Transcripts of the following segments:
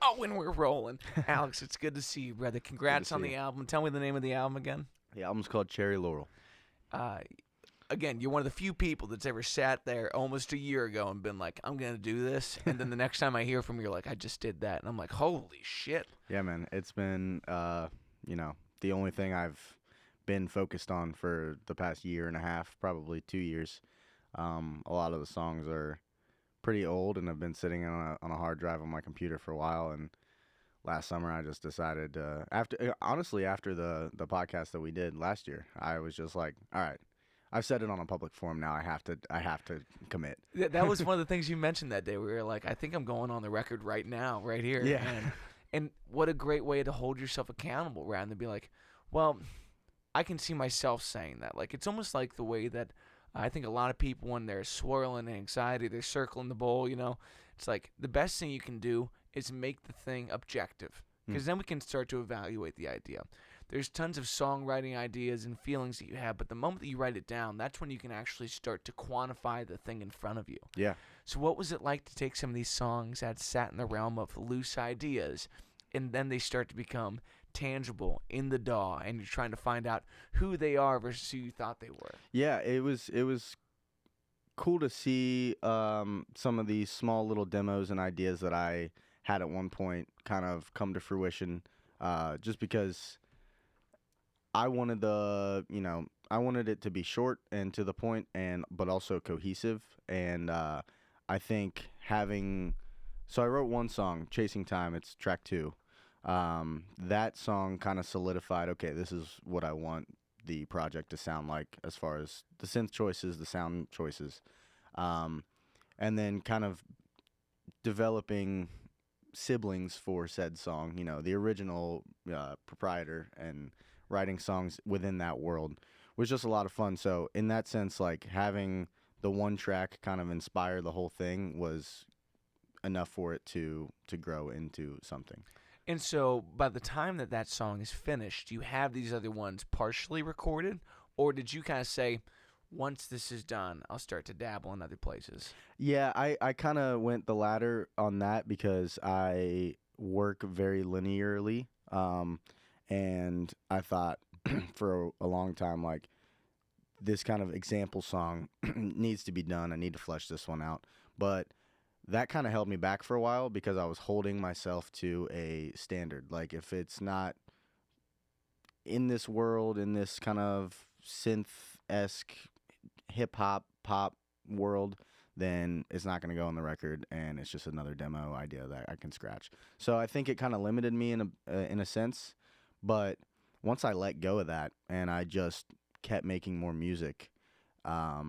Oh, when we're rolling. Alex, it's good to see you, brother. Congrats on see the you. album. Tell me the name of the album again. The album's called Cherry Laurel. Uh, Again, you're one of the few people that's ever sat there almost a year ago and been like, I'm going to do this. And then the next time I hear from you, you're like, I just did that. And I'm like, holy shit. Yeah, man. It's been, the only thing I've been focused on for the past year and a half, probably 2 years. A lot of the songs are pretty old and have been sitting on a hard drive on my computer for a while. And last summer, I just decided, after the podcast that we did last year, I was just like, all right. I've said it on a public forum now. I have to commit. That was one of the things you mentioned that day. We were like, I think I'm going on the record right now, right here. Yeah. And what a great way to hold yourself accountable rather than be like, well, I can see myself saying that. Like, it's almost like the way that I think a lot of people, when they're swirling in anxiety, they're circling the bowl, it's like the best thing you can do is make the thing objective, because then we can start to evaluate the idea. There's tons of songwriting ideas and feelings that you have, but the moment that you write it down, that's when you can actually start to quantify the thing in front of you. Yeah. So what was it like to take some of these songs that sat in the realm of loose ideas, and then they start to become tangible in the DAW, and you're trying to find out who they are versus who you thought they were? Yeah, it was cool to see some of these small little demos and ideas that I had at one point kind of come to fruition, just because I wanted I wanted it to be short and to the point, but also cohesive. And I think so I wrote one song, Chasing Time. It's track 2. That song kind of solidified, okay, this is what I want the project to sound like as far as the synth choices, the sound choices. And then kind of developing siblings for said song, the original proprietor, and writing songs within that world was just a lot of fun. So in that sense, like, having the one track kind of inspire the whole thing was enough for it to grow into something. And so by the time that song is finished, you have these other ones partially recorded, or did you kind of say, once this is done, I'll start to dabble in other places? Yeah, I kind of went the latter on that because I work very linearly. And I thought for a long time, like, this kind of example song needs to be done. I need to flesh this one out. But that kind of held me back for a while because I was holding myself to a standard. Like, if it's not in this world, in this kind of synth-esque hip-hop, pop world, then it's not going to go on the record, and it's just another demo idea that I can scratch. So I think it kind of limited me in a sense. But once I let go of that and I just kept making more music, I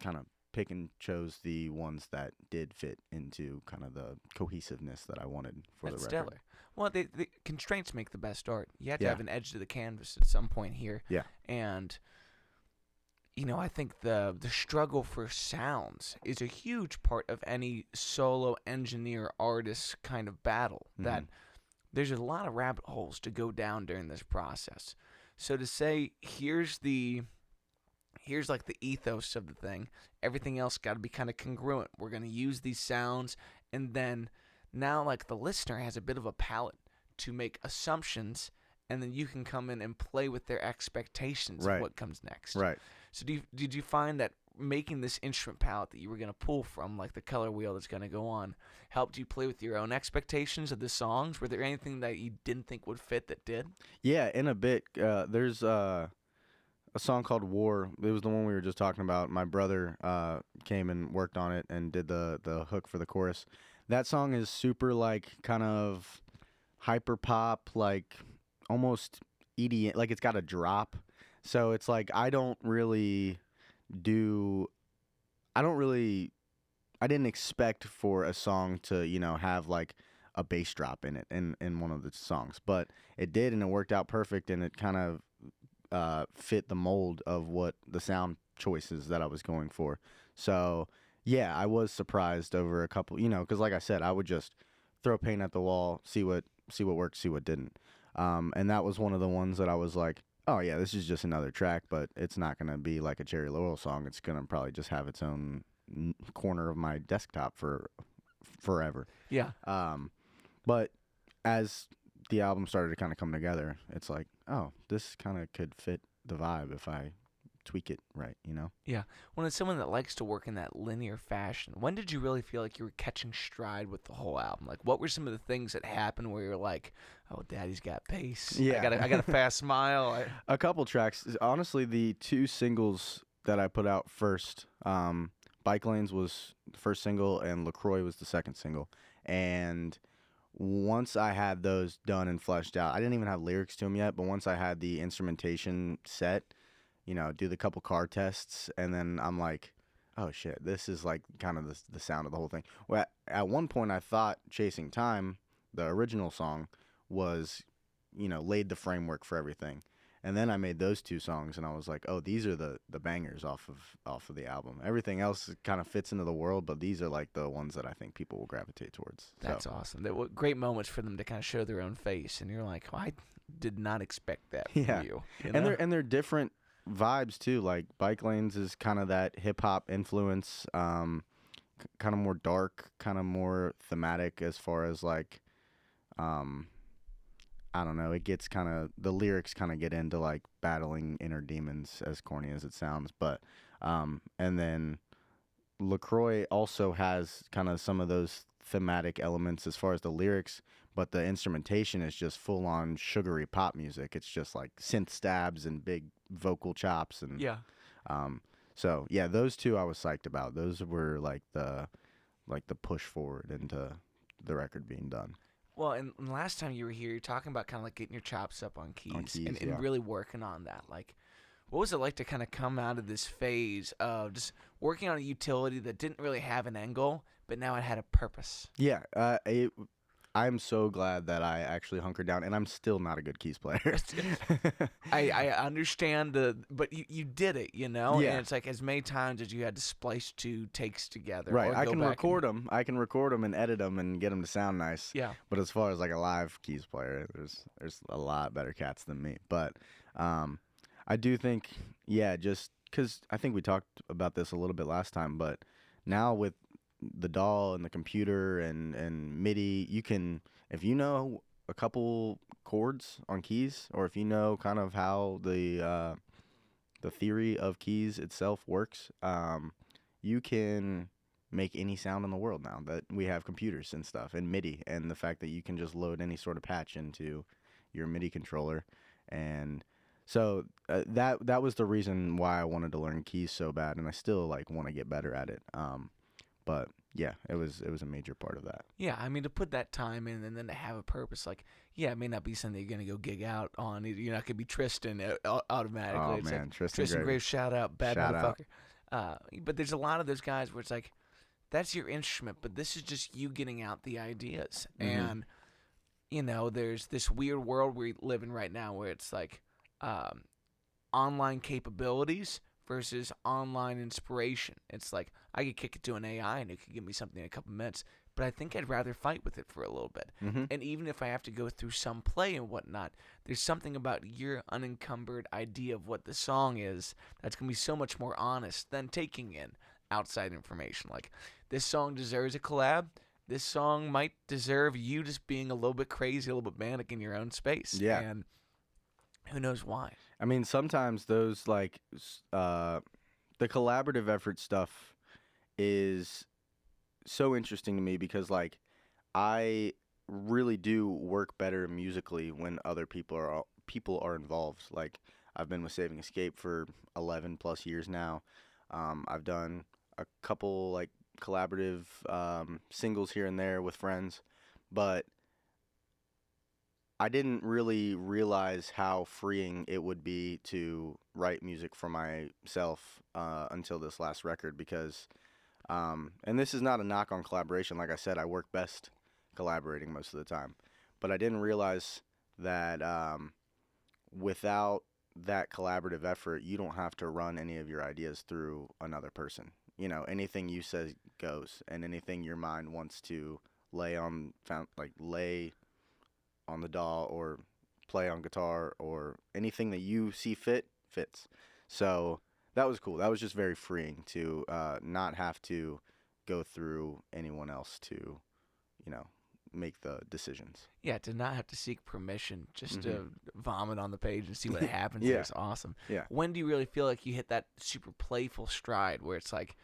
kind of pick and chose the ones that did fit into kind of the cohesiveness that I wanted for That's the record. stellar. Well, the constraints make the best art. You have to Yeah. have an edge to the canvas at some point here. Yeah. And, I think the struggle for sounds is a huge part of any solo engineer artist kind of battle. That there's a lot of rabbit holes to go down during this process. So to say, here's like the ethos of the thing, everything else got to be kind of congruent. We're going to use these sounds, and then now, like, the listener has a bit of a palette to make assumptions, and then you can come in and play with their expectations Right. of what comes next. Right. So did you find that making this instrument palette that you were going to pull from, like the color wheel that's going to go on, helped you play with your own expectations of the songs? Were there anything that you didn't think would fit that did? Yeah, in a bit. There's a song called War. It was the one we were just talking about. My brother came and worked on it and did the hook for the chorus. That song is super, like, kind of hyper pop, like almost EDM, like it's got a drop. So it's like I didn't expect for a song to, have like a bass drop in it in one of the songs, but it did, and it worked out perfect, and it kind of fit the mold of what the sound choices that I was going for. So yeah, I was surprised over a couple, because like I said, I would just throw paint at the wall, see what worked, see what didn't. And that was one of the ones that I was like, oh yeah, this is just another track, but it's not going to be like a Cherry Laurel song. It's going to probably just have its own corner of my desktop for forever. Yeah. But as the album started to kind of come together, it's like, oh, this kind of could fit the vibe if I tweak it right, you know? Yeah. When it's someone that likes to work in that linear fashion, when did you really feel like you were catching stride with the whole album? Like, what were some of the things that happened where you're like, "Oh, Daddy's got pace. Yeah. I got a fast smile." A couple tracks. Honestly, the two singles that I put out first, Bike Lanes was the first single, and LaCroix was the second single. And once I had those done and fleshed out, I didn't even have lyrics to them yet, but once I had the instrumentation set, do the couple car tests, and then I'm like, oh shit, this is like kind of the sound of the whole thing. Well, at one point I thought Chasing Time, the original song, was, laid the framework for everything. And then I made those two songs, and I was like, oh, these are the bangers off of the album. Everything else kind of fits into the world, but these are like the ones that I think people will gravitate towards. That's awesome. That were great moments for them to kind of show their own face, and you're like, oh, I did not expect that from you. And they're different vibes too. Like Bike Lanes is kind of that hip hop influence, kind of more dark, kind of more thematic as far as like, I don't know. It gets kind of, the lyrics kind of get into like battling inner demons, as corny as it sounds. But and then LaCroix also has kind of some of those thematic elements as far as the lyrics, but the instrumentation is just full on sugary pop music. It's just like synth stabs and big vocal chops, and so yeah, those two I was psyched about. Those were like the push forward into the record being done. Well, and last time you were here, you're talking about kind of like getting your chops up on keys, and really working on that. Like, what was it like to kind of come out of this phase of just working on a utility that didn't really have an angle, but now it had a purpose? Yeah, I'm so glad that I actually hunkered down, and I'm still not a good keys player. I understand, but you did it, Yeah. And it's like as many times as you had to splice two takes together. Right, or I go can back record them. I can record them and edit them and get them to sound nice. Yeah. But as far as like a live keys player, there's a lot better cats than me. But I do think, yeah, just because I think we talked about this a little bit last time, but now with the DAW and the computer and MIDI, you can, if you know a couple chords on keys, or if you know kind of how the theory of keys itself works, you can make any sound in the world now that we have computers and stuff, and MIDI, and the fact that you can just load any sort of patch into your MIDI controller. And so that was the reason why I wanted to learn keys so bad, and I still like want to get better at it. But yeah, it was a major part of that. Yeah, I mean, to put that time in and then to have a purpose, like, yeah, it may not be something you're going to go gig out on. You're not going to be Tristan automatically. Oh, it's man, like, Tristan Graves, shout out, bad Shout motherfucker. But there's a lot of those guys where it's like, that's your instrument, but this is just you getting out the ideas. Mm-hmm. And, there's this weird world we live in right now where it's like online capabilities versus online inspiration. It's like I could kick it to an AI and it could give me something in a couple minutes, but I think I'd rather fight with it for a little bit. Mm-hmm. And even if I have to go through some play and whatnot, there's something about your unencumbered idea of what the song is that's going to be so much more honest than taking in outside information. Like, this song deserves a collab. This song might deserve you just being a little bit crazy, a little bit manic in your own space. Yeah. And who knows why? I mean, sometimes those like the collaborative effort stuff is so interesting to me because like I really do work better musically when other people are involved. Like, I've been with Saving Escape for 11 plus years now. I've done a couple like collaborative singles here and there with friends, but I didn't really realize how freeing it would be to write music for myself until this last record because, and this is not a knock on collaboration. Like I said, I work best collaborating most of the time. But I didn't realize that without that collaborative effort, you don't have to run any of your ideas through another person. Anything you say goes, and anything your mind wants to lay on the DAW or play on guitar or anything that you see fits. So that was cool. That was just very freeing to not have to go through anyone else to, make the decisions. Yeah, to not have to seek permission, just to vomit on the page and see what happens Yeah. there is awesome. Yeah. When do you really feel like you hit that super playful stride where it's like,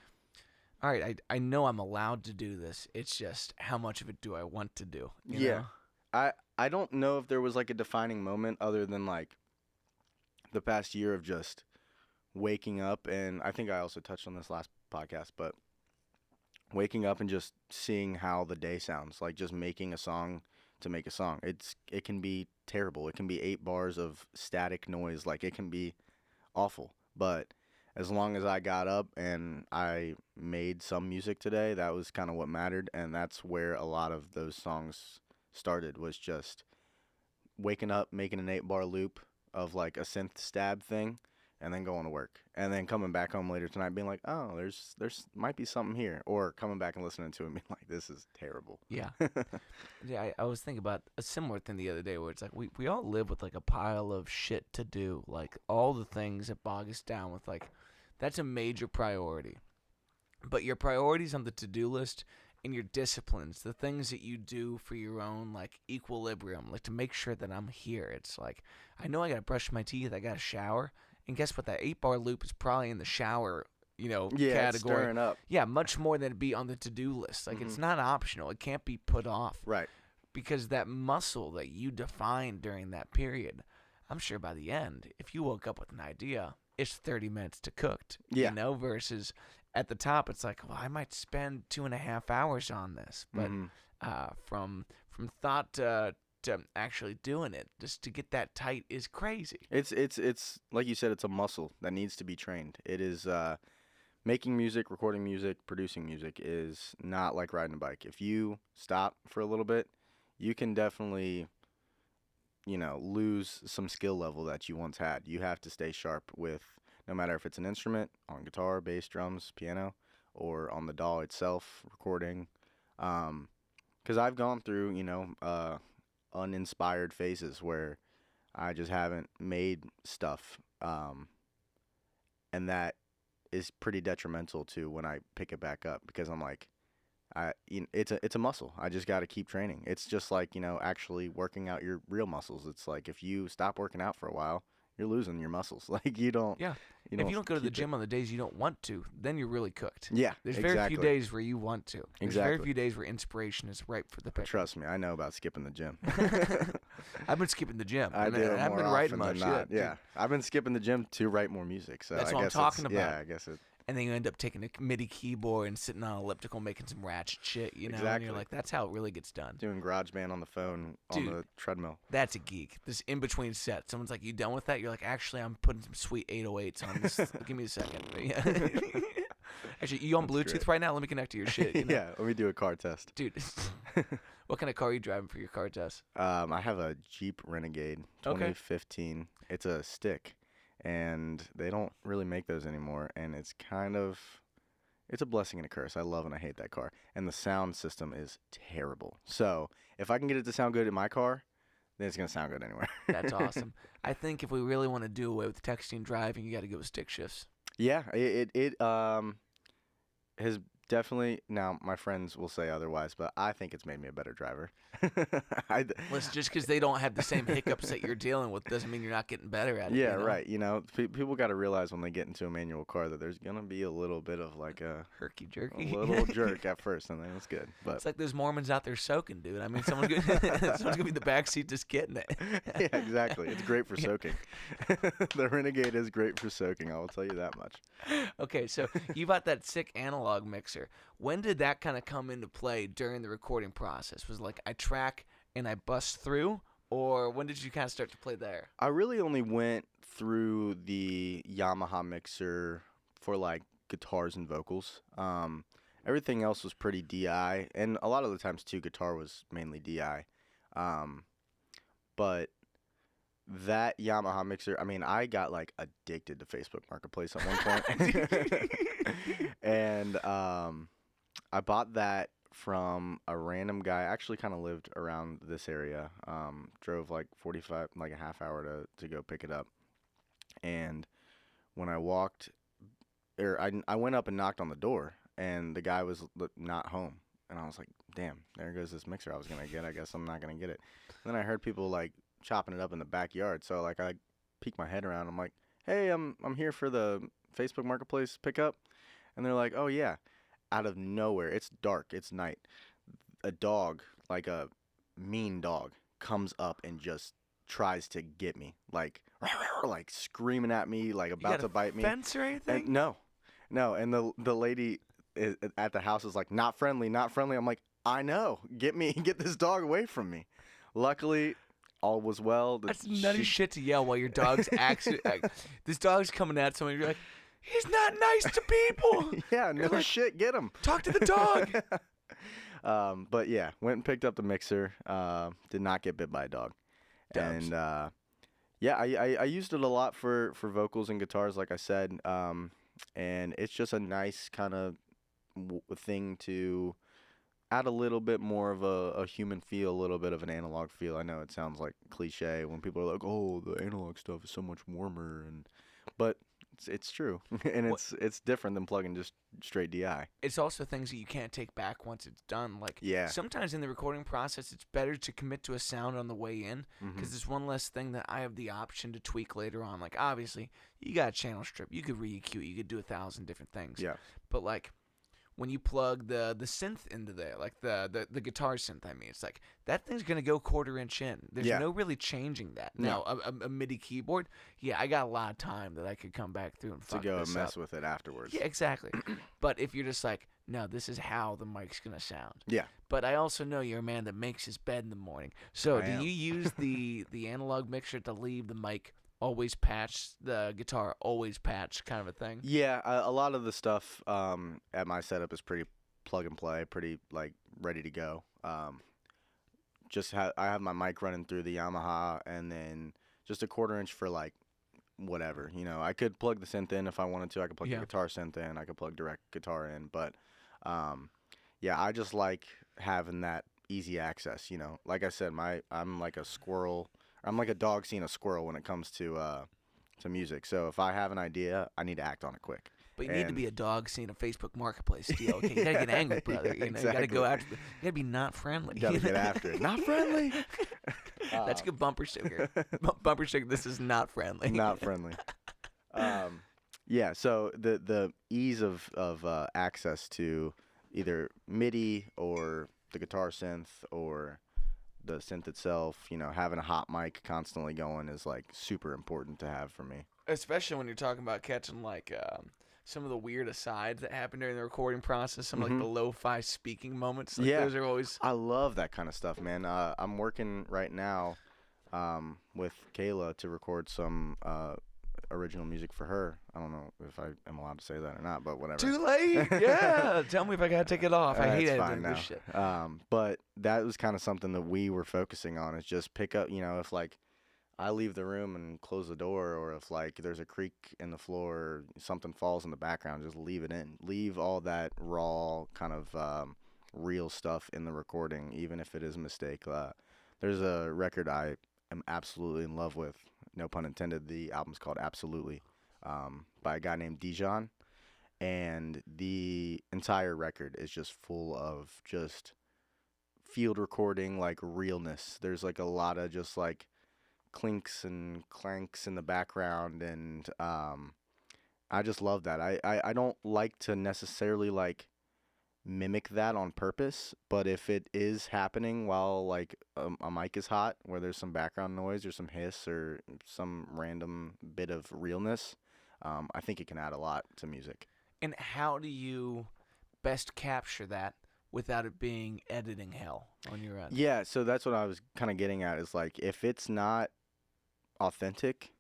all right, I know I'm allowed to do this. It's just how much of it do I want to do? You know? I don't know if there was like a defining moment other than like the past year of just waking up, and I think I also touched on this last podcast, but waking up and just seeing how the day sounds, like just making a song to make a song. It can be terrible. It can be 8 bars of static noise. Like it can be awful. But as long as I got up and I made some music today, that was kind of what mattered, and that's where a lot of those songs started, was just waking up, making an 8-bar loop of like a synth stab thing, and then going to work, and then coming back home later tonight being like, oh, there's might be something here, or coming back and listening to it and being like, this is terrible. Yeah. Yeah, I was thinking about a similar thing the other day where it's like we all live with like a pile of shit to do, like all the things that bog us down with, like that's a major priority. But your priorities on the to-do list and your disciplines, the things that you do for your own like equilibrium, like to make sure that I'm here. It's like, I know I got to brush my teeth, I got to shower. And guess what? That 8-bar loop is probably in the shower, category. It's stirring up. Yeah, much more than it'd be on the to-do list. Like, it's not optional. It can't be put off. Right. Because that muscle that you defined during that period, I'm sure by the end, if you woke up with an idea, it's 30 minutes to cooked. Yeah. Versus at the top, it's like, well, I might spend 2.5 hours on this. But from thought to actually doing it, just to get that tight, is crazy. It's like you said, it's a muscle that needs to be trained. It is making music, recording music, producing music is not like riding a bike. If you stop for a little bit, you can definitely lose some skill level that you once had. You have to stay sharp with, no matter if it's an instrument, on guitar, bass, drums, piano, or on the DAW itself, recording. Because I've gone through uninspired phases where I just haven't made stuff, and that is pretty detrimental to when I pick it back up, because I'm like, it's a muscle. I just got to keep training. It's just like actually working out your real muscles. It's like if you stop working out for a while, you're losing your muscles. Like you don't. Yeah. If you don't go to the gym on the days you don't want to, then you're really cooked. Yeah. There's very few days where you want to. There's Exactly. very few days where inspiration is ripe for the pick. Trust me, I know about skipping the gym. I've been skipping the gym. I do. I've been writing much. Yeah. I've been skipping the gym to write more music. So That's I what I'm guess talking about. Yeah, I guess it. And then you end up taking a MIDI keyboard and sitting on an elliptical making some ratchet shit, And Exactly. you're like, that's how it really gets done. Doing GarageBand on the phone on the treadmill. That's a geek. This in-between set. Someone's like, you done with that? You're like, actually, I'm putting some sweet 808s on this. Give me a second. Yeah. Actually, you on Bluetooth great. right now? Let me connect to your shit. Yeah, let me do a car test. Dude, what kind of car are you driving for your car test? I have a Jeep Renegade 2015. It's a stick, and they don't really make those anymore, and it's a blessing and a curse. I love and I hate that car, and the sound system is terrible. So if I can get it to sound good in my car, then it's gonna sound good anywhere. That's awesome. I think if we really want to do away with texting and driving, you got to go with stick shifts. Yeah, it has definitely. Now my friends will say otherwise, but I think it's made me a better driver. Just because they don't have the same hiccups that you're dealing with doesn't mean you're not getting better at it. Yeah, right. People got to realize when they get into a manual car that there's gonna be a little bit of like a herky jerky, a little jerk at first, and then it's good. But it's like there's Mormons out there soaking, dude. I mean, someone's gonna be in the backseat just getting it. Yeah, exactly. It's great for soaking. The Renegade is great for soaking. I will tell you that much. Okay, so you bought that sick analog mixer. When did that kind of come into play during the recording process? Was it like I track and I bust through, or when did you kind of start to play there? I really only went through the Yamaha mixer for like guitars and vocals. Everything else was pretty DI, and a lot of the times too, guitar was mainly DI. But that Yamaha mixer, I mean, I got like addicted to Facebook Marketplace at one point. And I bought that from a random guy. Actually kind of lived around this area. Drove like 45, like a half hour to go pick it up. And when I walked, I went up and knocked on the door, and the guy was not home. And I was like, damn, there goes this mixer I was gonna get. I guess I'm not gonna get it. And then I heard people like chopping it up in the backyard. So like I peek my head around. I'm like, hey, I'm here for the Facebook Marketplace pickup. And they're like, oh yeah. Out of nowhere, it's dark, it's night. A dog, like a mean dog, comes up and just tries to get me, like screaming at me, like about to bite me. Fence or anything? And no. And the lady at the house is like, not friendly, not friendly. I'm like, I know, get this dog away from me. Luckily, all was well. That's nutty shit to yell while your dog's this dog's coming at someone. You're like, he's not nice to people. Yeah, no shit, get him. Talk to the dog. But yeah, went and picked up the mixer. Did not get bit by a dog. Dubs. And yeah, I used it a lot for vocals and guitars, like I said. And it's just a nice kind of thing to add a little bit more of a human feel, a little bit of an analog feel. I know it sounds like cliche when people are like, "Oh, the analog stuff is so much warmer," but it's true, and it's different than plugging just straight DI. It's also things that you can't take back once it's done. Like, yeah, sometimes in the recording process, it's better to commit to a sound on the way in, because there's one less thing that I have the option to tweak later on. Like, obviously, you got a channel strip, you could re-EQ it, you could do 1,000 different things. Yeah, but like, when you plug the synth into there, like the guitar synth, I mean, it's like that thing's gonna go 1/4 inch in. There's no really changing that. No. Now a MIDI keyboard, yeah, I got a lot of time that I could come back through and fuck to go this and mess up. with it afterwards. Yeah, exactly. But if you're just like, no, this is how the mic's gonna sound. Yeah. But I also know you're a man that makes his bed in the morning. So do you use the analog mixer to leave the mic always patched, the guitar always patched, kind of a thing? Yeah, a lot of the stuff at my setup is pretty plug and play, pretty like ready to go. I have my mic running through the Yamaha, and then just a 1/4 inch for like whatever. You know, I could plug the synth in if I wanted to. I could plug the guitar synth in. I could plug direct guitar in. But yeah, I just like having that easy access. You know, like I said, I'm like a squirrel. I'm like a dog seeing a squirrel when it comes to music. So if I have an idea, I need to act on it quick. But you need to be a dog seeing a Facebook Marketplace deal. Okay, you gotta get angry, brother. You know, exactly. You gotta go after. You gotta be not friendly. You gotta get after it. Not friendly. That's a good bumper sticker. Bumper sticker. This is not friendly. Not friendly. Yeah. So the ease of access to either MIDI or the guitar synth or the synth itself, you know, having a hot mic constantly going is like super important to have for me. Especially when you're talking about catching like some of the weird asides that happen during the recording process, some like the lo-fi speaking moments. Like, those are always. I love that kind of stuff, man. I'm working right now with Kayla to record some original music for her. I don't know if I am allowed to say that or not, but whatever. Too late. Yeah. Tell me if I gotta take it off. I hate editing this shit. But that was kind of something that we were focusing on, is just pick up, you know, if like I leave the room and close the door, or if like there's a creak in the floor, or something falls in the background, just leave it in. Leave all that raw kind of real stuff in the recording, even if it is a mistake. There's a record I am absolutely in love with, no pun intended. The album's called Absolutely, by a guy named Dijon, and the entire record is just full of just field recording, like realness. There's like a lot of just like clinks and clanks in the background, and I just love that. I don't like to necessarily like mimic that on purpose, but if it is happening while like a mic is hot, where there's some background noise or some hiss or some random bit of realness, I think it can add a lot to music. And how do you best capture that without it being editing hell on your end? Yeah, so that's what I was kind of getting at, is like if it's not authentic,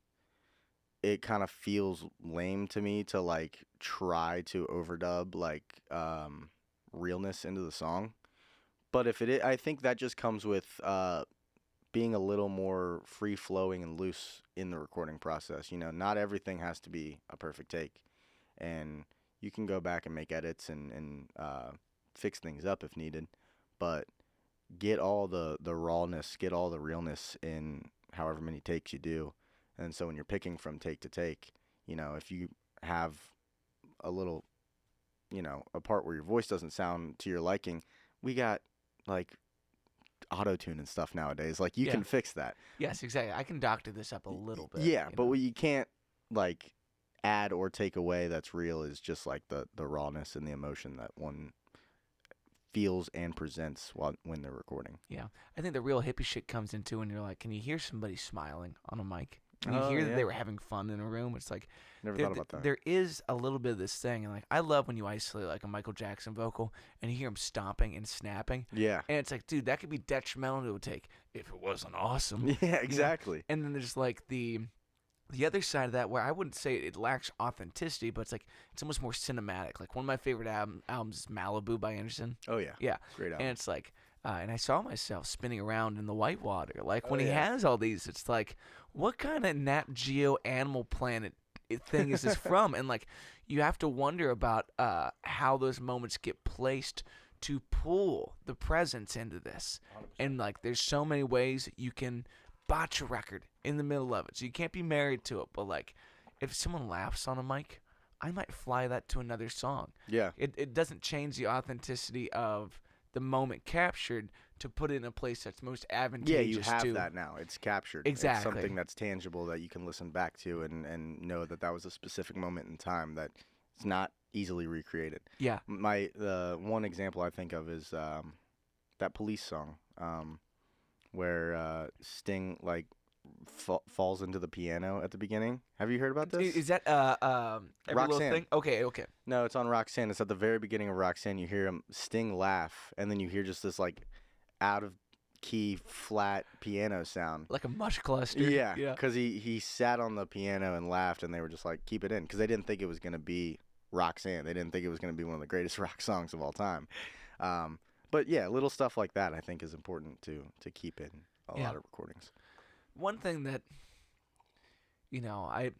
it kind of feels lame to me to like try to overdub like realness into the song. But if it is, I think that just comes with being a little more free flowing and loose in the recording process. You know, not everything has to be a perfect take, and you can go back and make edits and fix things up if needed, but get all the rawness, get all the realness in however many takes you do. And so when you're picking from take to take, you know, if you have a little, you know, a part where your voice doesn't sound to your liking, we got like auto-tune and stuff nowadays. Like you can fix that. Yes, exactly. I can doctor this up a little bit. Yeah, but what you can't like add or take away that's real is just like the rawness and the emotion that one feels and presents when they're recording. Yeah. I think the real hippie shit comes into when you're like, can you hear somebody smiling on a mic? Can you Oh, hear that yeah. they were having fun in a room? It's like Never thought about that. there is a little bit of this thing, and like I love when you isolate like a Michael Jackson vocal and you hear him stomping and snapping, Yeah. and it's like, dude, that could be detrimental to a take if it wasn't awesome. Yeah, exactly. And then there's like the other side of that where I wouldn't say it lacks authenticity, but it's like it's almost more cinematic. Like one of my favorite albums is Malibu by Anderson. Oh yeah. Yeah. Great album. And it's like, and I saw myself spinning around in the whitewater. Like when Oh, he yeah. has all these, it's like, what kind of Nat Geo Animal Planet thing is this from? And like, you have to wonder about how those moments get placed to pull the presence into this. 100%. And like, there's so many ways you can botch a record in the middle of it. So you can't be married to it. But like, if someone laughs on a mic, I might fly that to another song. Yeah. It doesn't change the authenticity of the moment captured to put it in a place that's most advantageous. Yeah, you have to that now. It's captured. Exactly. It's something that's tangible that you can listen back to and know that that was a specific moment in time that it's not easily recreated. Yeah. The one example I think of is that Police song where Sting like falls into the piano at the beginning. Have you heard about this? Is that every little Roxanne. thing? Okay. No, it's on Roxanne. It's at the very beginning of Roxanne. You hear Sting laugh, and then you hear just this like out of key flat piano sound. Like a mush cluster. Yeah, because he sat on the piano and laughed, and they were just like, keep it in, because they didn't think it was gonna be Roxanne. They didn't think it was gonna be one of the greatest rock songs of all time. But yeah, little stuff like that I think is important to keep in a lot of recordings. One thing that, I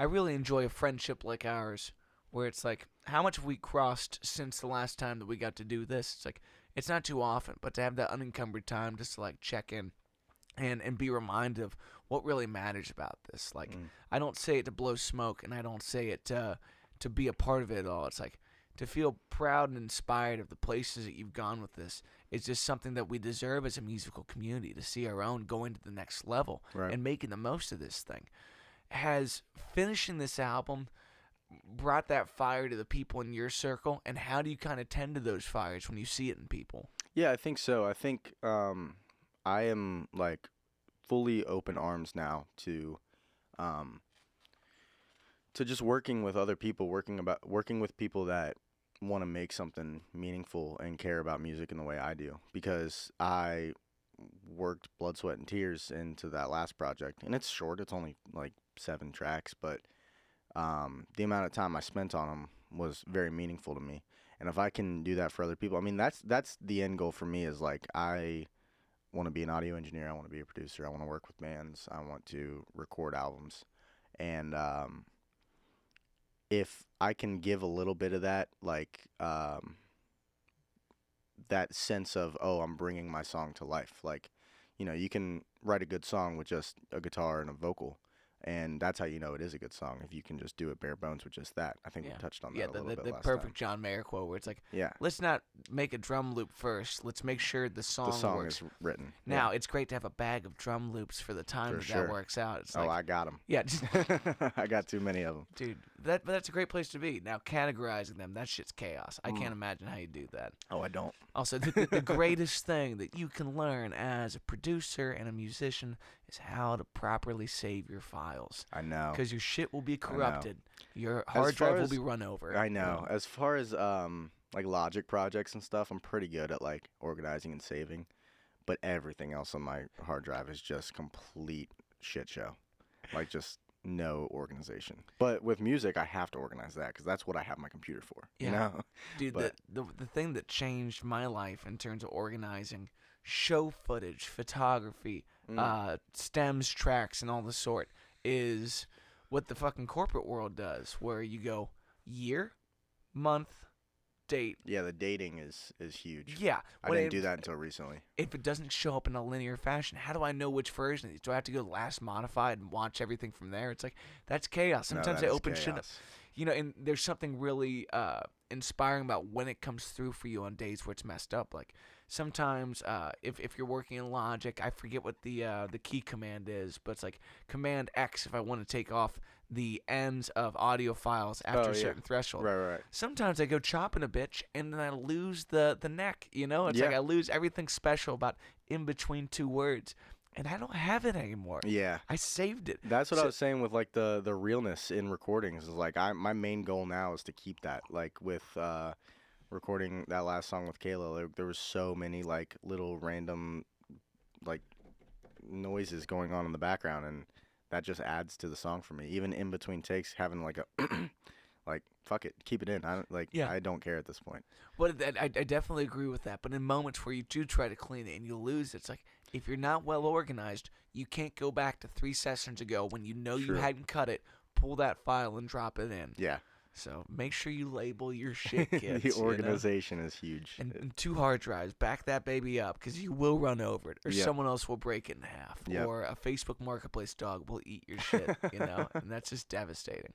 really enjoy a friendship like ours, where it's like, how much have we crossed since the last time that we got to do this? It's like, it's not too often, but to have that unencumbered time just to like check in and be reminded of what really matters about this. Like, I don't say it to blow smoke, and I don't say it to be a part of it at all. It's like, to feel proud and inspired of the places that you've gone with this is just something that we deserve as a musical community, to see our own going to the next level and making the most of this thing. Has finishing this album brought that fire to the people in your circle, and how do you kind of tend to those fires when you see it in people? Yeah, I think so. I think I am like fully open arms now to just working with other people, working with people that want to make something meaningful and care about music in the way I do, because I worked blood, sweat, and tears into that last project, and it's short. It's only like 7 tracks, but the amount of time I spent on them was very meaningful to me. And if I can do that for other people, I mean, that's the end goal for me, is like, I want to be an audio engineer. I want to be a producer. I want to work with bands. I want to record albums. And if I can give a little bit of that, like that sense of, oh, I'm bringing my song to life. Like, you can write a good song with just a guitar and a vocal, and that's how you know it is a good song, if you can just do it bare bones with just that. I think we touched on that a little bit last time. Yeah, the perfect John Mayer quote where it's like, let's not make a drum loop first. Let's make sure the song works. Is written. Now, it's great to have a bag of drum loops for the time that works out. It's like, I got them. Yeah. I got too many of them. Dude, that's a great place to be. Now, categorizing them, that shit's chaos. I can't imagine how you do that. Oh, I don't. Also, the greatest thing that you can learn as a producer and a musician is how to properly save your files. I know. Because your shit will be corrupted. Your hard drive will be run over. I know. As far as like Logic projects and stuff, I'm pretty good at like organizing and saving. But everything else on my hard drive is just complete shit show. Like, just no organization. But with music, I have to organize that, because that's what I have my computer for. Yeah. You know? Dude, the thing that changed my life in terms of organizing show footage, photography, stems, tracks, and all the sort is what the fucking corporate world does, where you go year, month, date. Yeah, the dating is huge. Yeah. I didn't do that until recently. If it doesn't show up in a linear fashion, how do I know which version of these? Do I have to go last modified and watch everything from there? It's like, that's chaos. Sometimes I open shit up. And there's something really inspiring about when it comes through for you on days where it's messed up. Like, sometimes if you're working in Logic, I forget what the key command is, but it's like Command X if I want to take off the ends of audio files after a certain threshold. Right. Sometimes I go chopping a bitch and then I lose the neck, you know? It's like I lose everything special about in between two words. And I don't have it anymore. Yeah. I saved it. That's what I was saying with like the realness in recordings is like my main goal now is to keep that. Like with recording that last song with Kayla, there was so many like little random like noises going on in the background, and that just adds to the song for me. Even in between takes, having like a like fuck it, keep it in. I don't care at this point. Well, I definitely agree with that. But in moments where you do try to clean it and you lose, it's like if you're not well organized, you can't go back to 3 sessions ago when you know you hadn't cut it, pull that file and drop it in. Yeah. So make sure you label your shit, kids. The organization is huge. And 2 hard drives, back that baby up, because you will run over it, or someone else will break it in half, or a Facebook Marketplace dog will eat your shit, you know, and that's just devastating.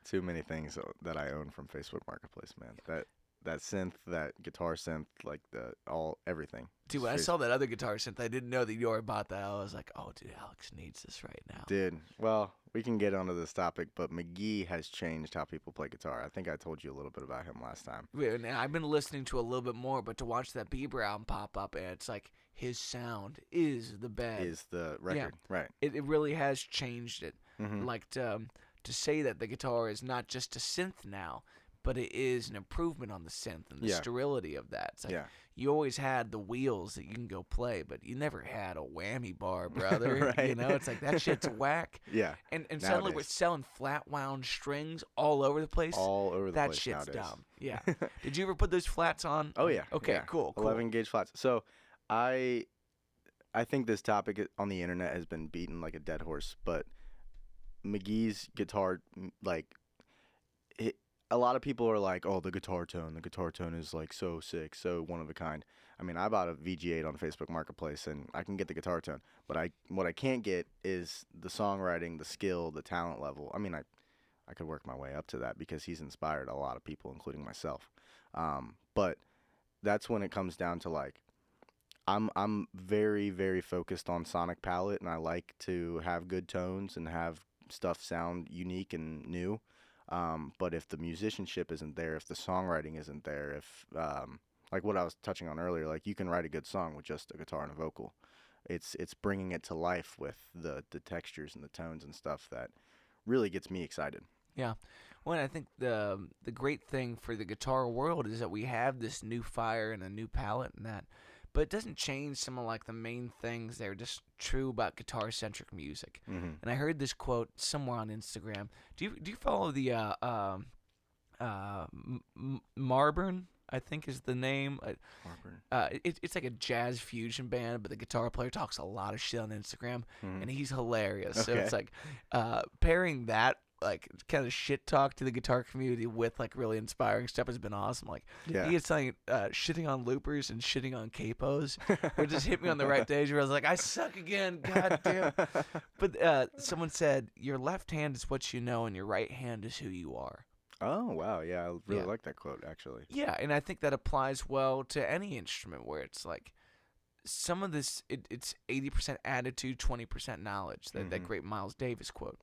Too many things that I own from Facebook Marketplace, man. That synth, that guitar synth, like everything. Dude, when I saw that other guitar synth, I didn't know that you already bought that. I was like, oh, dude, Alex needs this right now. Dude, well, we can get onto this topic, but McGee has changed how people play guitar. I think I told you a little bit about him last time. Now, I've been listening to a little bit more, but to watch that Bieber album pop up, and it's like his sound is the best. Is the record, right. It really has changed it. Mm-hmm. Like to say that the guitar is not just a synth now, but it is an improvement on the synth and the sterility of that. It's like you always had the wheels that you can go play, but you never had a whammy bar, brother. Right. You know, it's like that shit's whack. Yeah. And suddenly we're selling flat wound strings all over the place. All over the that place. That shit's nowadays. dumb. Yeah. Did you ever put those flats on? Oh yeah. Okay, yeah. cool. 11 gauge flats. So I think this topic on the internet has been beaten like a dead horse, but McGee's guitar, like, a lot of people are like, oh, the guitar tone is like so sick, so one of a kind. I mean, I bought a VG8 on Facebook Marketplace, and I can get the guitar tone, but what I can't get is the songwriting, the skill, the talent level. I mean, I could work my way up to that because he's inspired a lot of people, including myself. But that's when it comes down to like, I'm very, very focused on sonic palette, and I like to have good tones and have stuff sound unique and new. But if the musicianship isn't there, if the songwriting isn't there, if like what I was touching on earlier, like you can write a good song with just a guitar and a vocal. It's bringing it to life with the textures and the tones and stuff that really gets me excited. Yeah. Well, I think the great thing for the guitar world is that we have this new fire and a new palette and that. But it doesn't change some of like the main things that are just true about guitar-centric music. Mm-hmm. And I heard this quote somewhere on Instagram. Do you follow the Marburn? I think is the name. It's like a jazz fusion band, but the guitar player talks a lot of shit on Instagram, and he's hilarious. Okay. So it's like pairing that like kind of shit talk to the guitar community with like really inspiring stuff has been awesome. Like he is saying shitting on loopers and shitting on capos. It just hit me on the right days where I was like, I suck again, god damn. But someone said your left hand is what you know and your right hand is who you are. Oh wow, yeah, I really like that quote actually. Yeah, and I think that applies well to any instrument where it's like some of this it's 80% attitude, 20% knowledge. That great Miles Davis quote.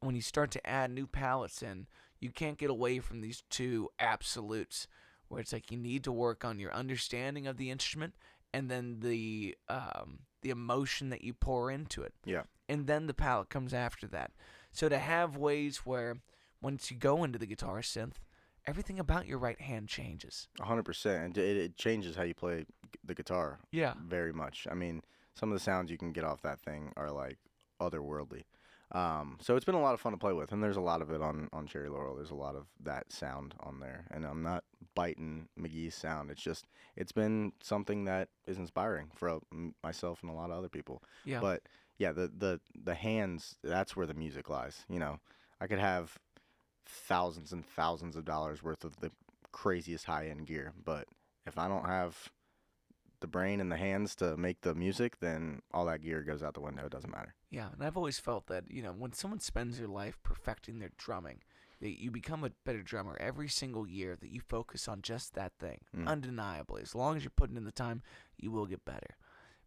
When you start to add new palettes in, you can't get away from these two absolutes where it's like you need to work on your understanding of the instrument and then the emotion that you pour into it. Yeah. And then the palette comes after that. So to have ways where once you go into the guitar synth, everything about your right hand changes. 100%. And it changes how you play the guitar. Yeah. Very much. I mean, some of the sounds you can get off that thing are like otherworldly. So it's been a lot of fun to play with, and there's a lot of it on Cherry Laurel. There's a lot of that sound on there, and I'm not biting McGee's sound. It's been something that is inspiring for myself and a lot of other people. Yeah. But yeah, the hands, that's where the music lies. You know, I could have thousands and thousands of dollars worth of the craziest high-end gear, but if I don't have the brain and the hands to make the music, then all that gear goes out the window. It doesn't matter. Yeah, and I've always felt that, you know, when someone spends their life perfecting their drumming, that you become a better drummer every single year that you focus on just that thing. Undeniably. As long as you're putting in the time, you will get better.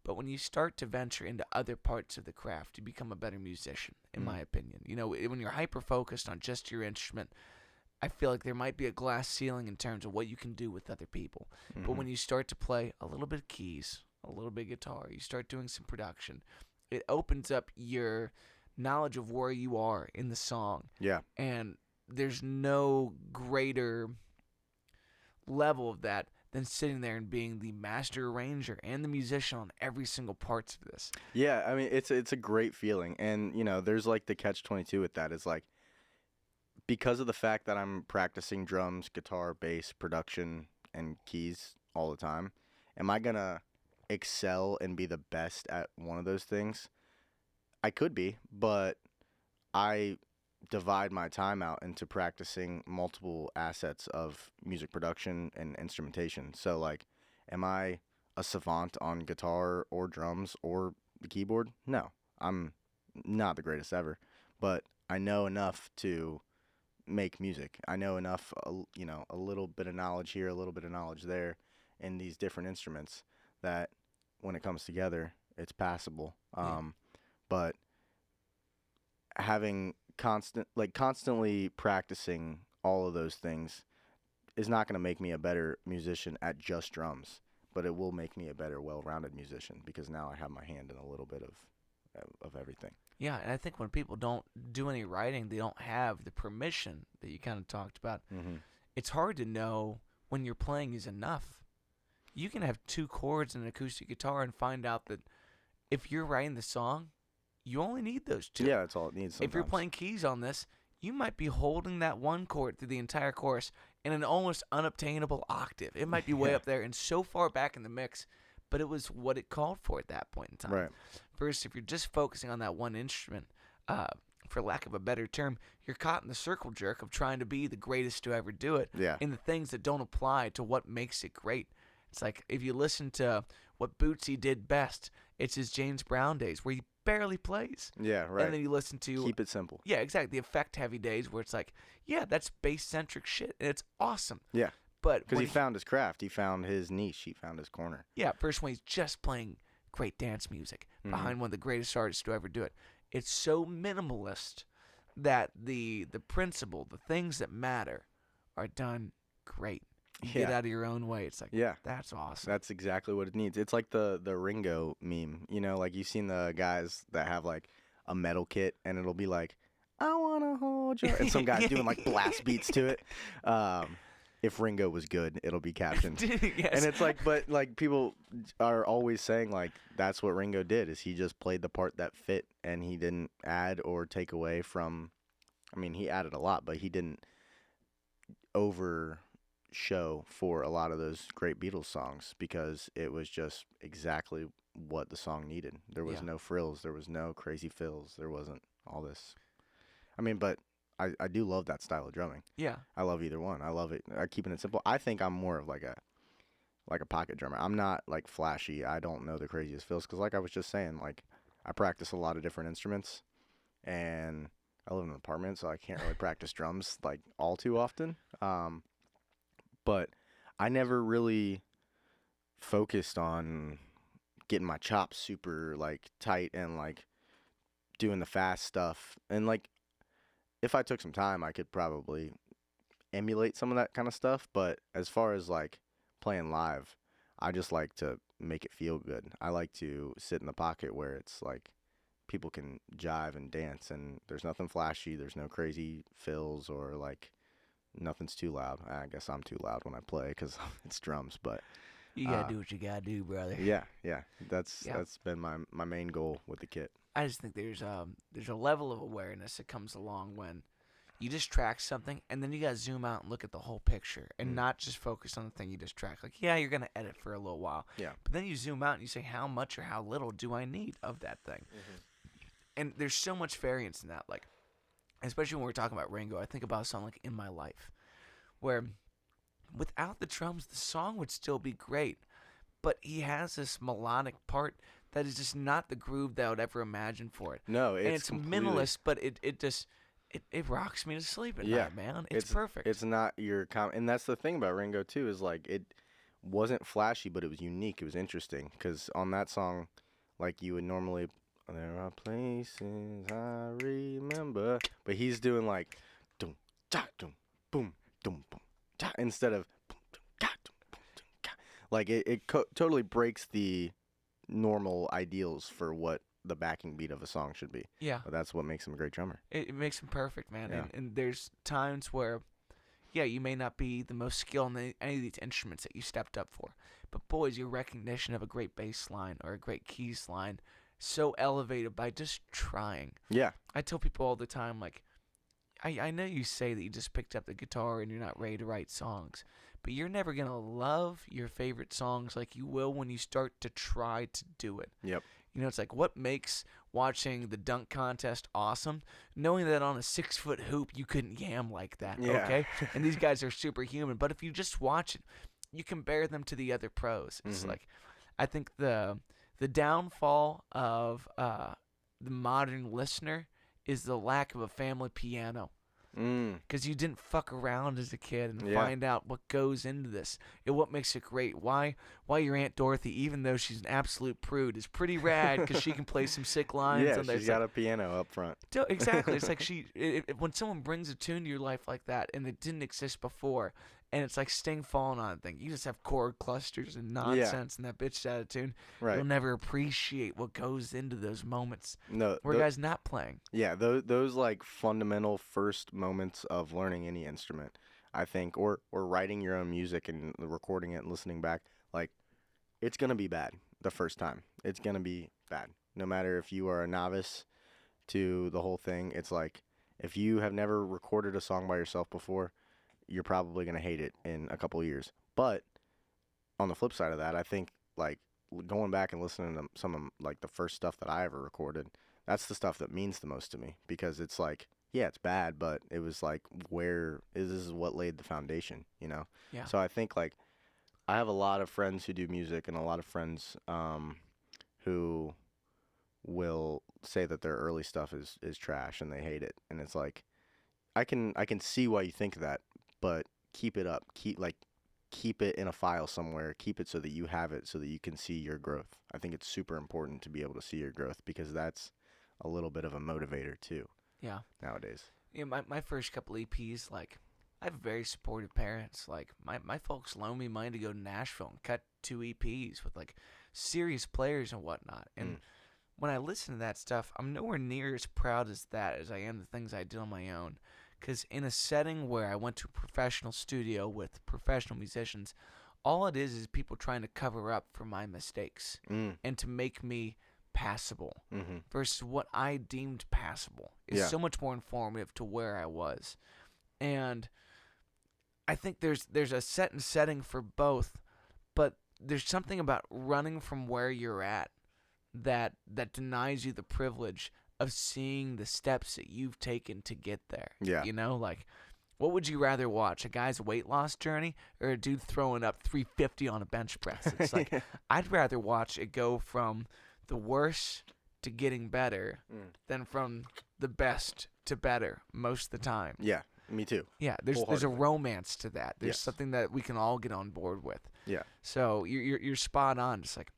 But when you start to venture into other parts of the craft, you become a better musician, in my opinion. You know, when you're hyper-focused on just your instrument, I feel like there might be a glass ceiling in terms of what you can do with other people. But when you start to play a little bit of keys, a little bit of guitar, you start doing some production, it opens up your knowledge of where you are in the song. Yeah. And there's no greater level of that than sitting there and being the master arranger and the musician on every single parts of this. Yeah, I mean, it's a great feeling. And, you know, there's like the catch-22 with that is like, because of the fact that I'm practicing drums, guitar, bass, production, and keys all the time, am I going to excel and be the best at one of those things? I could be, but I divide my time out into practicing multiple assets of music production and instrumentation. So, like, am I a savant on guitar or drums or the keyboard? No, I'm not the greatest ever, but I know enough to make music. I know enough, you know, a little bit of knowledge here, a little bit of knowledge there in these different instruments that when it comes together, it's passable. But having constantly practicing all of those things is not going to make me a better musician at just drums, but it will make me a better, well-rounded musician because now I have my hand in a little bit of everything. Yeah, and I think when people don't do any writing, they don't have the permission that you kind of talked about. It's hard to know when you're playing is enough. You can have 2 chords and an acoustic guitar and find out that if you're writing the song, you only need those 2. Yeah, that's all it needs sometimes. If you're playing keys on this, you might be holding that 1 chord through the entire chorus in an almost unobtainable octave. It might be way up there and so far back in the mix, but it was what it called for at that point in time. Right. First, if you're just focusing on that one instrument, for lack of a better term, you're caught in the circle jerk of trying to be the greatest to ever do it in the things that don't apply to what makes it great. It's like if you listen to what Bootsy did best, it's his James Brown days where he barely plays. Yeah, right. And then you listen to... Keep it simple. Yeah, exactly. The effect-heavy days where it's like, yeah, that's bass-centric shit, and it's awesome. Yeah. But because he found his craft. He found his niche. He found his corner. Yeah, first when he's just playing great dance music behind one of the greatest artists to ever do it. It's so minimalist that the principle, the things that matter, are done great. You get out of your own way. It's like, that's awesome. That's exactly what it needs. It's like the Ringo meme. You know, like you've seen the guys that have like a metal kit and it'll be like, I want to hold you. And some guy's doing like blast beats to it. If Ringo was good, it'll be captioned. Yes. And it's like, but like people are always saying like that's what Ringo did is he just played the part that fit and he didn't add or take away from. I mean, he added a lot, but he didn't overshow for a lot of those great Beatles songs because it was just exactly what the song needed. There was no frills, there was no crazy fills, there wasn't all this. I mean, but I do love that style of drumming. Yeah. I love either one. I love it. Keeping it simple. I think I'm more of like a pocket drummer. I'm not like flashy. I don't know the craziest fills because like I was just saying, like I practice a lot of different instruments and I live in an apartment, so I can't really practice drums like all too often. But I never really focused on getting my chops super like tight and like doing the fast stuff. And like if I took some time, I could probably emulate some of that kind of stuff. But as far as like playing live, I just like to make it feel good. I like to sit in the pocket where it's like people can jive and dance and there's nothing flashy. There's no crazy fills or like nothing's too loud. I guess I'm too loud when I play because it's drums, but you gotta do what you gotta do, brother. Yeah. That's been my main goal with the kit. I just think there's a level of awareness that comes along when you just track something and then you gotta zoom out and look at the whole picture and not just focus on the thing you just tracked. Like, yeah, you're gonna edit for a little while. Yeah. But then you zoom out and you say, how much or how little do I need of that thing? And there's so much variance in that. Like, especially when we're talking about Ringo, I think about a song like In My Life, where without the drums, the song would still be great. But he has this melodic part that is just not the groove that I would ever imagine for it. No, it's completely... minimalist, but it just it rocks me to sleep at Yeah. night, man. It's perfect. It's not your and that's the thing about Ringo too, is like it wasn't flashy, but it was unique. It was interesting because on that song, like you would normally, there are places I remember, but he's doing like, dum, cha, dum, boom, boom, cha, instead of, boom, dum, cha, dum, boom, dum, cha. Like totally breaks the normal ideals for what the backing beat of a song should be. Yeah. But that's what makes him a great drummer. It makes him perfect, man. Yeah. And there's times where, yeah, you may not be the most skilled in any of these instruments that you stepped up for, but boys, your recognition of a great bass line or a great keys line, so elevated by just trying. Yeah. I tell people all the time, like, I know you say that you just picked up the guitar and you're not ready to write songs, but you're never going to love your favorite songs like you will when you start to try to do it. Yep. You know, it's like what makes watching the dunk contest awesome? Knowing that on a 6-foot hoop you couldn't yam like that, Yeah. okay? And these guys are superhuman. But if you just watch it, you compare them to the other pros. It's like, I think the downfall of the modern listener is the lack of a family piano. Because you didn't fuck around as a kid and find out what goes into this and what makes it great. Why your Aunt Dorothy, even though she's an absolute prude, is pretty rad because she can play some sick lines. Yeah, and she's got a piano up front. Exactly. It's like when someone brings a tune to your life like that and it didn't exist before, and it's like Sting falling on a thing. You just have chord clusters and nonsense and that bitch out of tune. Right. You'll never appreciate what goes into those moments No, where guys not playing. Yeah, those like fundamental first moments of learning any instrument, I think, or writing your own music and recording it and listening back, like it's gonna be bad the first time. It's gonna be bad, no matter if you are a novice to the whole thing. It's like if you have never recorded a song by yourself before, you're probably going to hate it in a couple of years. But on the flip side of that, I think like going back and listening to some of like the first stuff that I ever recorded, that's the stuff that means the most to me because it's like, yeah, it's bad, but it was like this is what laid the foundation, you know? Yeah. So I think like I have a lot of friends who do music and a lot of friends who will say that their early stuff is trash and they hate it. And it's like, I can see why you think that, but keep it up. Keep it in a file somewhere. Keep it so that you have it so that you can see your growth. I think it's super important to be able to see your growth because that's a little bit of a motivator too. Yeah. Nowadays. Yeah, my first couple EPs, like, I have very supportive parents. Like, my folks loaned me money to go to Nashville and cut 2 EPs with, like, serious players and whatnot. And when I listen to that stuff, I'm nowhere near as proud as that as I am the things I did on my own. Because in a setting where I went to a professional studio with professional musicians, all it is people trying to cover up for my mistakes and to make me passable versus what I deemed passable is so much more informative to where I was. And I think there's a set and setting for both, but there's something about running from where you're at that denies you the privilege of seeing the steps that you've taken to get there. Yeah. You know, like, what would you rather watch, a guy's weight loss journey or a dude throwing up 350 on a bench press? It's like, I'd rather watch it go from the worst to getting better than from the best to better most of the time. Yeah, me too. Yeah, there's a romance to that. There's something that we can all get on board with. Yeah. So you're spot on. It's like,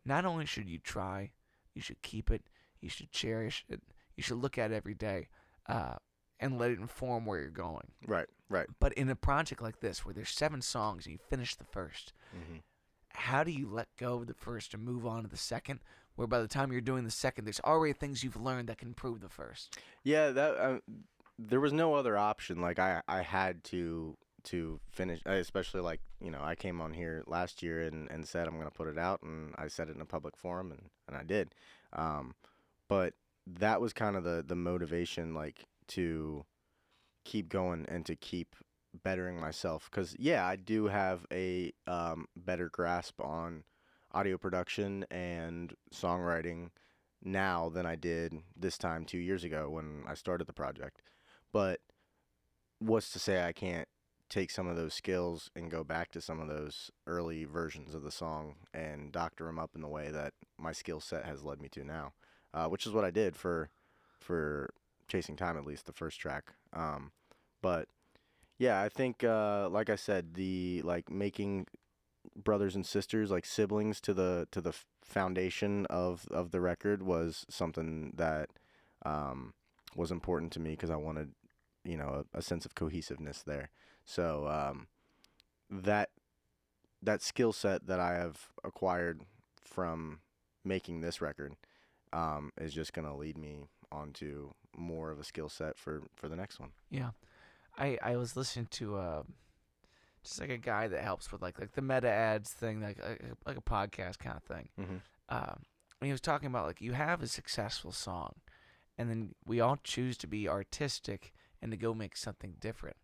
not only should you try, you should keep it, you should cherish it, you should look at it every day, and let it inform where you're going. Right. But in a project like this, where there's 7 songs and you finish the first, how do you let go of the first and move on to the second? Where by the time you're doing the second, there's already things you've learned that can improve the first. Yeah, that there was no other option. Like I had to finish, especially like, you know, I came on here last year and said I'm going to put it out, and I said it in a public forum, and I did. But that was kind of the motivation, like, to keep going and to keep bettering myself. Because, yeah, I do have a better grasp on audio production and songwriting now than I did this time 2 years ago when I started the project. But what's to say I can't take some of those skills and go back to some of those early versions of the song and doctor them up in the way that my skill set has led me to now, which is what I did for Chasing Time, at least the first track. But yeah, I think like I said, the like making brothers and sisters, like siblings to the foundation of the record was something that was important to me because I wanted, you know, a sense of cohesiveness there. So that that skill set that I have acquired from making this record is just gonna lead me onto more of a skill set for the next one. Yeah. I was listening to just like a guy that helps with like the meta ads thing, like a podcast kind of thing. Mm-hmm. And he was talking about like you have a successful song, and then we all choose to be artistic and to go make something different.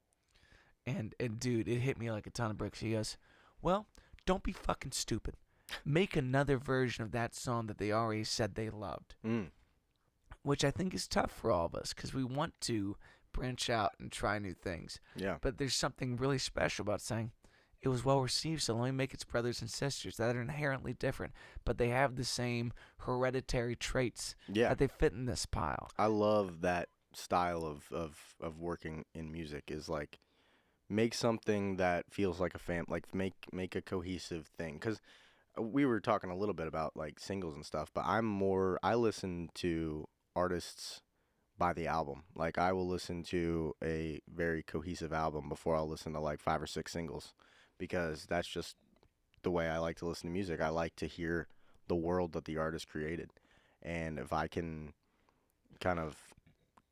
And dude, it hit me like a ton of bricks. He goes, "Well, don't be fucking stupid. Make another version of that song that they already said they loved." Mm. Which I think is tough for all of us because we want to branch out and try new things. Yeah. But there's something really special about saying it was well received, so let me make its brothers and sisters that are inherently different, but they have the same hereditary traits Yeah. that they fit in this pile. I love that style of working in music is like make something that feels like a like make a cohesive thing. Because we were talking a little bit about like singles and stuff, but I listen to artists by the album. Like I will listen to a very cohesive album before I'll listen to like 5 or 6 singles, because that's just the way I like to listen to music. I like to hear the world that the artist created, and if I can kind of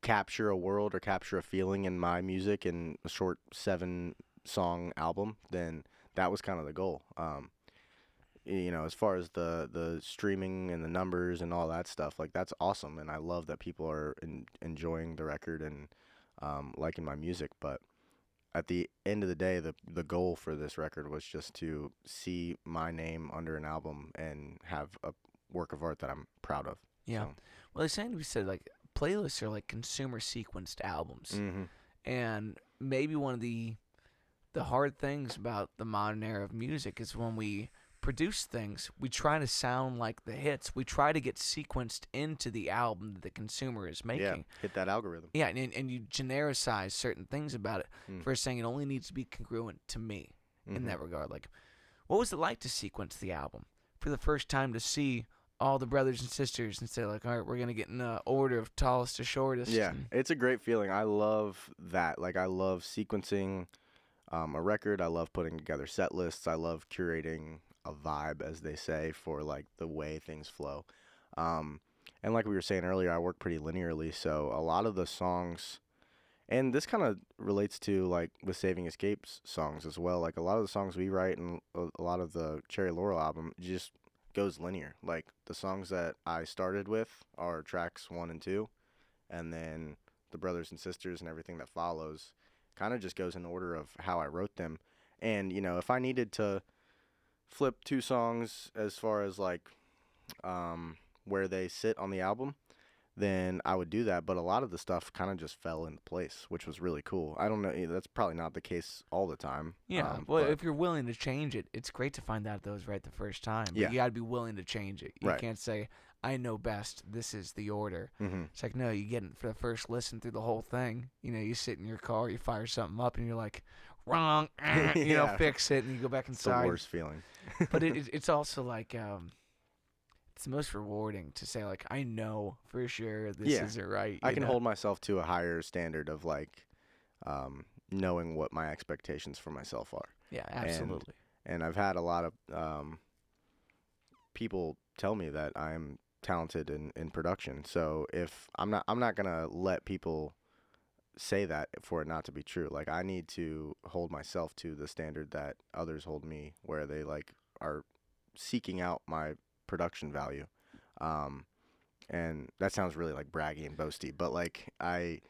capture a world or capture a feeling in my music in a short 7-song album, then that was kind of the goal. You know, as far as the streaming and the numbers and all that stuff, like that's awesome, and I love that people are enjoying the record and liking my music. But at the end of the day, the goal for this record was just to see my name under an album and have a work of art that I'm proud of. Yeah. So. Well, they saying we said like playlists are like consumer sequenced albums, Mm-hmm. and maybe one of the hard things about the modern era of music is when we produce things, we try to sound like the hits. We try to get sequenced into the album that the consumer is making. Yeah, hit that algorithm. Yeah, and you genericize certain things about it Mm. for saying it only needs to be congruent to me in Mm-hmm. that regard. Like, what was it like to sequence the album for the first time, to see all the brothers and sisters and say like, all right, we're gonna get in order of tallest to shortest? Yeah, and- it's a great feeling. I love that. Like, I love sequencing a record. I love putting together set lists. I love curating a vibe, as they say, for like the way things flow. And like we were saying earlier, I work pretty linearly, so a lot of the songs, and this kind of relates to like with Saving Escape's songs as well. Like a lot of the songs we write and a lot of the Cherry Laurel album just goes linear. Like the songs that I started with are tracks 1 and 2, and then the brothers and sisters and everything that follows kind of just goes in order of how I wrote them. And you know, if I needed to flip 2 songs as far as like where they sit on the album, then I would do that. But a lot of the stuff kind of just fell into place, which was really cool. I don't know, that's probably not the case all the time. Yeah, well, but if you're willing to change it, it's great to find out those right the first time. But Yeah. you got to be willing to change it. You Right. can't say, I know best, this is the order. Mhm. It's like, no, you get it for the first listen through the whole thing. You know, you sit in your car, you fire something up, and you're like, wrong, you know, Yeah. fix it, and you go back It's the inside. worst feeling. But it's also like, it's the most rewarding to say, like, I know for sure this Yeah. isn't right. I you can know? hold myself to a higher standard of like knowing what my expectations for myself are. Yeah, absolutely. And I've had a lot of people tell me that I'm talented in production. So if I'm not gonna let people say that for it not to be true. Like I need to hold myself to the standard that others hold me, where they like are seeking out my production value. And that sounds really like braggy and boasty, but like I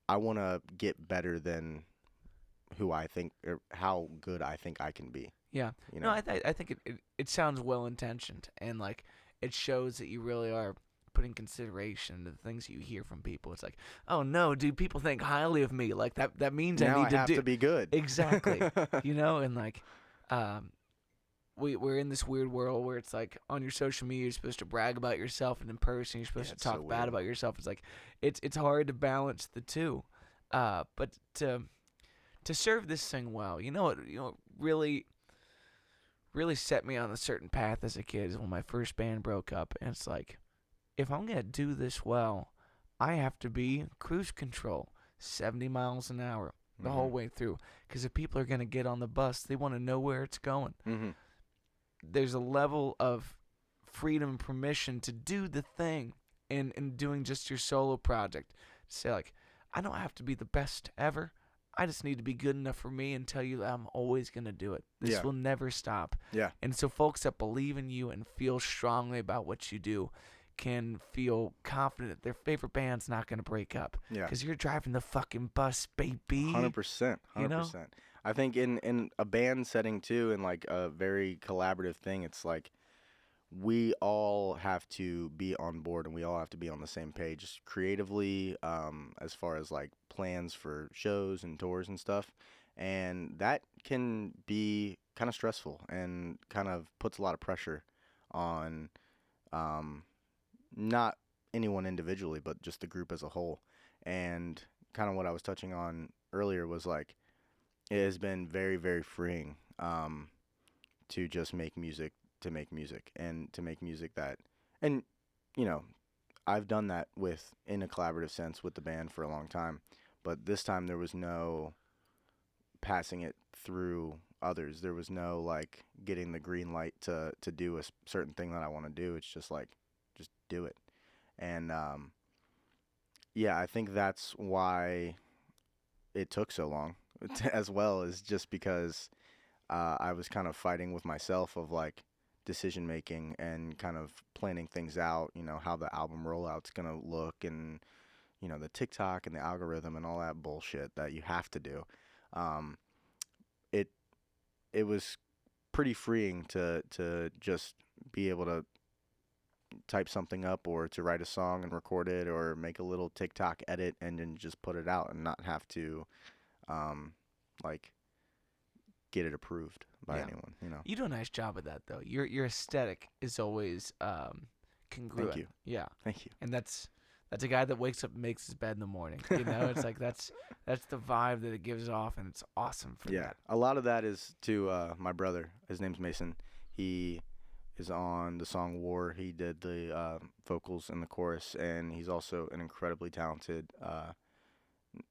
want to get better than who I think or how good I think I can be. Yeah. You No, know? I think it sounds well intentioned, and like it shows that you really are putting consideration into the things that you hear from people. It's like, oh no, dude, people think highly of me. Like that means now I need I have to do to be good. exactly. You know, and like, we're in this weird world where it's like on your social media you're supposed to brag about yourself, and in person you're supposed to talk bad about yourself. It's like it's hard to balance the two. But to serve this thing well, what really set me on a certain path as a kid is when my first band broke up, and it's like, if I'm gonna do this well, I have to be cruise control, 70 miles an hour the whole way through. Because if people are gonna get on the bus, they want to know where it's going. There's a level of freedom and permission to do the thing in doing just your solo project. Say like, I don't have to be the best ever. I just need to be good enough for me and tell you that I'm always going to do it. This will never stop. Yeah. And so folks that believe in you and feel strongly about what you do can feel confident that their favorite band's not going to break up. Yeah. Because you're driving the fucking bus, baby. 100%. 100%. I think in a band setting too, and like a very collaborative thing, it's like we all have to be on board and we all have to be on the same page creatively, as far as like plans for shows and tours and stuff. And that can be kind of stressful and kind of puts a lot of pressure on not anyone individually, but just the group as a whole. And kind of what I was touching on earlier was like, it has been very, very freeing to just make music, and to make music that, and I've done that in a collaborative sense with the band for a long time, but this time there was no passing it through others. There was no like getting the green light to do a certain thing that I want to do. It's just like, just do it. And I think that's why it took so long as well, is just because I was kind of fighting with myself of like decision making and kind of planning things out, how the album rollout's going to look, and the TikTok and the algorithm and all that bullshit that you have to do. It was pretty freeing to just be able to type something up, or to write a song and record it, or make a little TikTok edit and then just put it out and not have to like get it approved by anyone. You do a nice job of that though. Your aesthetic is always congruent. Thank you. Yeah. Thank you. And that's a guy that wakes up and makes his bed in the morning. It's like that's the vibe that it gives off, and it's awesome for that. A lot of that is to my brother. His name's Mason. He is on the song War. He did the vocals and the chorus, and he's also an incredibly talented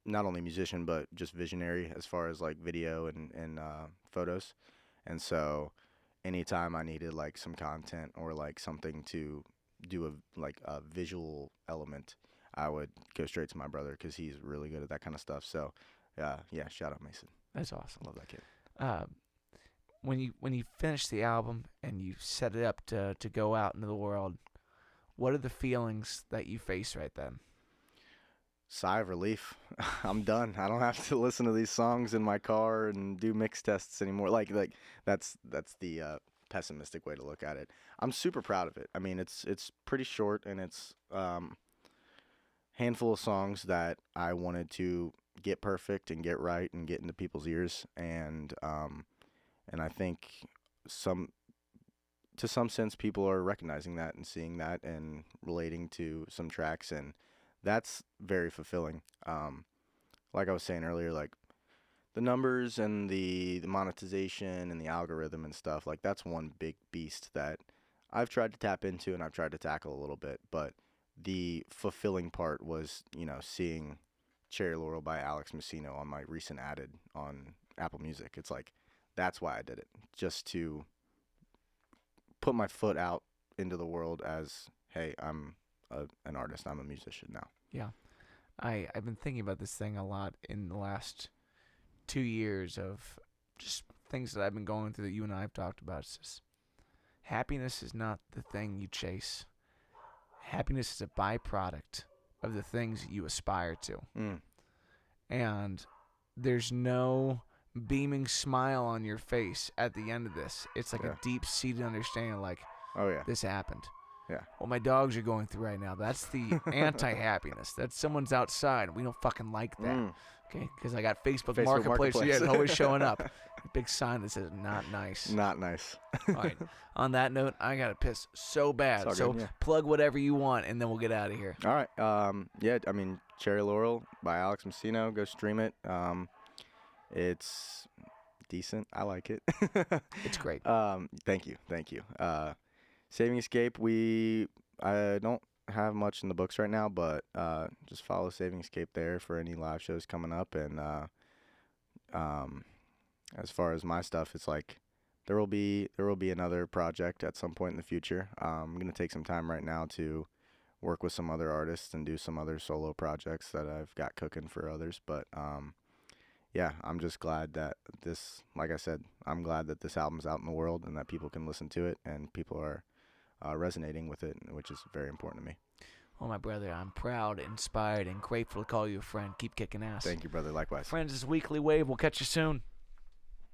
not only musician but just visionary as far as like video and photos. And so anytime I needed like some content or like something to do a visual element, I would go straight to my brother because he's really good at that kind of stuff. So shout out Mason. That's awesome. Love that kid. When you finish the album and you set it up to go out into the world, what are the feelings that you face right then? Sigh of relief. I'm done. I don't have to listen to these songs in my car and do mix tests anymore. Like that's the pessimistic way to look at it. I'm super proud of it. I mean, it's pretty short, and it's handful of songs that I wanted to get perfect and get right and get into people's ears, and I think to some sense people are recognizing that and seeing that and relating to some tracks, and that's very fulfilling. Like I was saying earlier, like the numbers and the monetization and the algorithm and stuff, like that's one big beast that I've tried to tap into and I've tried to tackle a little bit. But the fulfilling part was, seeing Cherry Laurel by Alex Muccino on my recent added on Apple Music. It's like, that's why I did it. Just to put my foot out into the world as, hey, I'm an artist. I'm a musician now. Yeah. I've been thinking about this thing a lot in the last 2 years of just things that I've been going through that you and I have talked about. It's just, happiness is not the thing you chase. Happiness is a byproduct of the things that you aspire to. And there's no beaming smile on your face at the end of this. It's like a deep-seated understanding, like, oh yeah, this happened. Yeah. what my dogs are going through right now. That's the anti-happiness. That's someone's outside. We don't fucking like that. Okay, because I got Facebook Marketplace. Yeah, it's always showing up. A big sign that says "not nice." Not nice. All right. On that note, I gotta piss so bad. So good, yeah. plug whatever you want, and then we'll get out of here. All right. Yeah. I mean, Cherry Laurel by Alex Muccino. Go stream it. It's decent. I like it. It's great. Thank you. Saving Escape. I don't have much in the books right now, but just follow Saving Escape there for any live shows coming up. And as far as my stuff, it's like there will be another project at some point in the future. I'm gonna take some time right now to work with some other artists and do some other solo projects that I've got cooking for others. But yeah, I'm just glad that like I said, I'm glad that this album's out in the world and that people can listen to it and people are resonating with it, which is very important to me. Well, my brother, I'm proud, inspired, and grateful to call you a friend. Keep kicking ass. Thank you, brother. Likewise. Friends, this Weekly Wave. We'll catch you soon.